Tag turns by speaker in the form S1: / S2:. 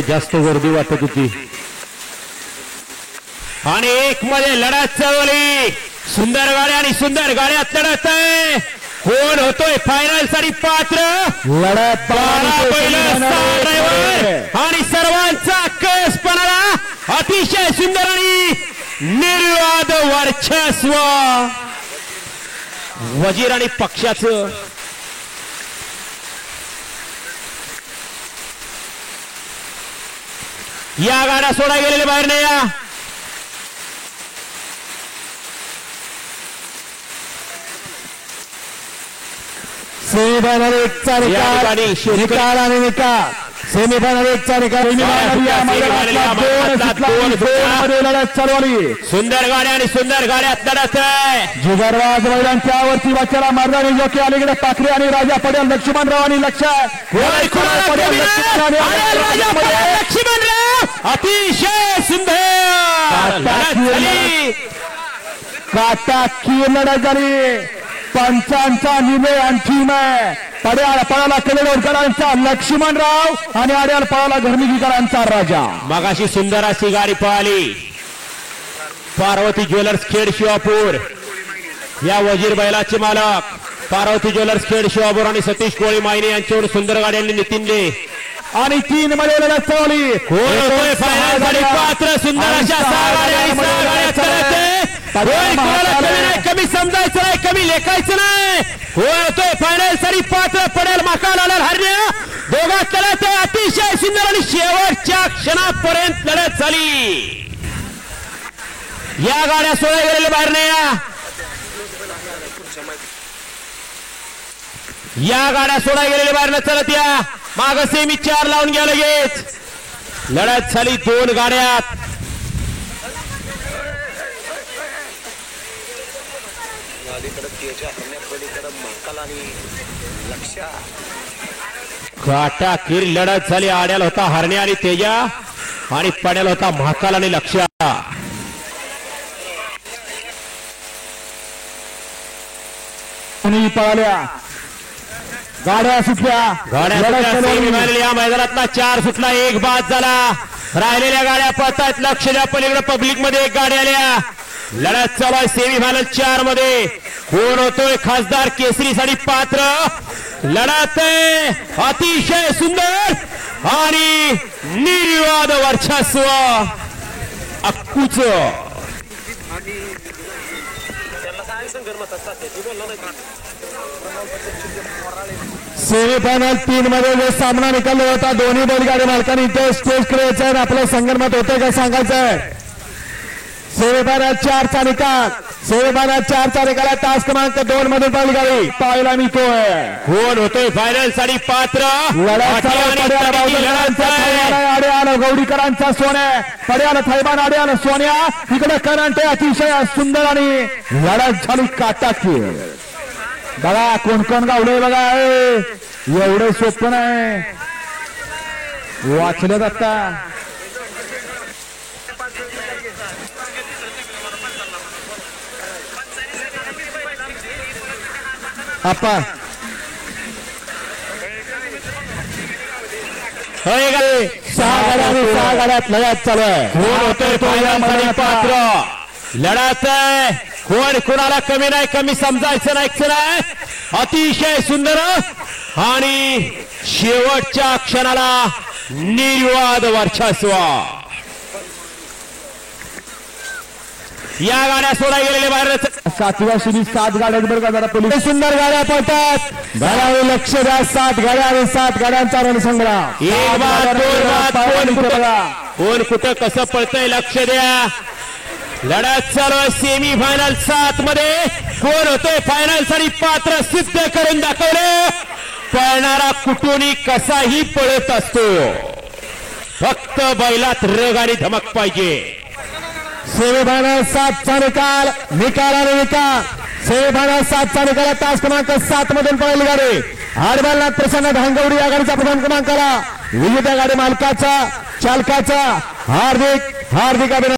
S1: जास्त गर्दी वाटत होती आणि एक मध्ये लढत चालली सुंदर गाड्या आणि सुंदर गाड्यात लढत आहे कोण होतोय फायनल साठी पात्र
S2: लढत
S1: ड्रायव्हर आणि सर्वांचा कस पणाला अतिशय सुंदर आणि निर्वाद वर्चस्व वजीर आणि पक्षाचं या गाड्या सोडा गेलेले बाहेर नाही या
S2: सेमीफायनल एकचा निकाल आणि निकाल सेमीफायनल एकचा निकाल लढत चालवली
S1: सुंदर गाड्या आणि सुंदर गाड्यात लढत आहे
S2: जुगरबाज महिलांच्या वरती वाच्याला मारणारी जोकी अलीकडे पाखरे आणि राजा पटेल लक्ष्मणराव आणि लक्ष
S1: लक्ष्मणराव अतिशय सुंदर
S2: काटा की लढत झाली पंचांचा निर्णय आणखी पड्याळ पळाला केलेकरांचा लक्ष्मणराव आणि आड्याल पळाला घरनिकीकरांचा राजा
S1: मगाशी सुंदर अशी गाडी पळाली पार्वती ज्वेलर्स खेड शिवापूर या वजीर बैलाचे मालक पार्वती ज्वेलर्स खेड शिवापूर आणि सतीश कोळी मायने यांच्यावर सुंदर गाड्यांनी नितीनले
S2: आणि 3 मध्ये लढत चालली
S1: पात्र सुंदर कमी समजायचं नाही कमी लेखायचं नाही होतोय फायनल साठी पात्र पडेल माका लाल हरण्या दोघात लढत अतिशय सुंदर आणि शेवटच्या क्षणापर्यंत लढत झाली या गाड्या सोडल्या गेलेल्या बाहेर नाही या गाड्या सोडा गेलेल्या बाहेर न चलत या माग सेमी 4 लावून घ्या लगेच लढत झाली 2 गाड्यात काटा किर लढत झाली आड्याला होता हरणे आणि तेजा आणि पड्याला होता महाकाल आणि लक्ष्या
S2: पळाल्या गाड्या सुटल्या
S1: या मैदानातला 4 सुटला 1 बाद झाला राहिलेल्या गाड्या पळतायत लक्ष द्या पलीकडे पब्लिक मध्ये 1 गाड्या आल्या लढत चालू आहे सेमीफायनल 4 मध्ये कोण होतोय खासदार केसरी साठी पात्र लढत अतिशय सुंदर आणि निर्वाद वर्चस्व अक्कूच
S2: सेमीफायनल 3 मध्ये जो सामना निकालला होता दोन्ही बैलगाडी मालकांनी इथे स्टेज कडे यायचं आहे आपलं संगणमत होतंय का सांगायचं आहे सेमीफायनल 4 चा निकाल सेमीफायनल 4 चा निकाल तास क्रमांक 2 मध्ये बैलगाडी पाहायला मिळतोय
S1: कोण होतोय फायनल साठी पात्र
S2: आड्याला गौडीकरांचा सोन्या पड्याला थैमान आड्याला सोन्या इकडे करंटे अतिशय सुंदर आणि लढत झाली काटाकी बघा कोण कोण गावडे बघा एवढं सोपं नाही वाचले आता आपा 6 गाड्यात लढत चालू आहे
S1: कोण होतोय पात्र लढत कोण कोणाला कमी नाही कमी समजायचं नाही अतिशय सुंदर आणि शेवटच्या क्षणाला निर्वाद वर्चस्व या गाड्या सोडा गेलेल्या बाहेर
S2: 7व्या शिडी 7 गाड्या बरं का जरा पोलीस सुंदर गाड्या पळतात गाड्यावर लक्ष द्या 7 गाड्या आणि 7 गाड्यांचा रणसंग्राम
S1: एक बाद 2 बाद कोण कुठं कसं पळतंय लक्ष द्या लढत चालू आहे सेमीफायनल 7 मध्ये कोण होतोय फायनल साठी पात्र सिद्ध करून दाखवले पळणारा कुठूनही कसाही पळत असतो फक्त बैलात रग आणि धमक पाहिजे
S2: सेमीफायनल 7 चा निकाल आणि निकाल सेमीफायनल 7 चा निकाल तास क्रमांक 7 मधून पळाली गाडी आडबालनाथ प्रसन्न धांगवडी या गाडीचा प्रथम क्रमांकाला विजेत्या गाडी मालकाचा चालकाचा हार्दिक अभिनंदन।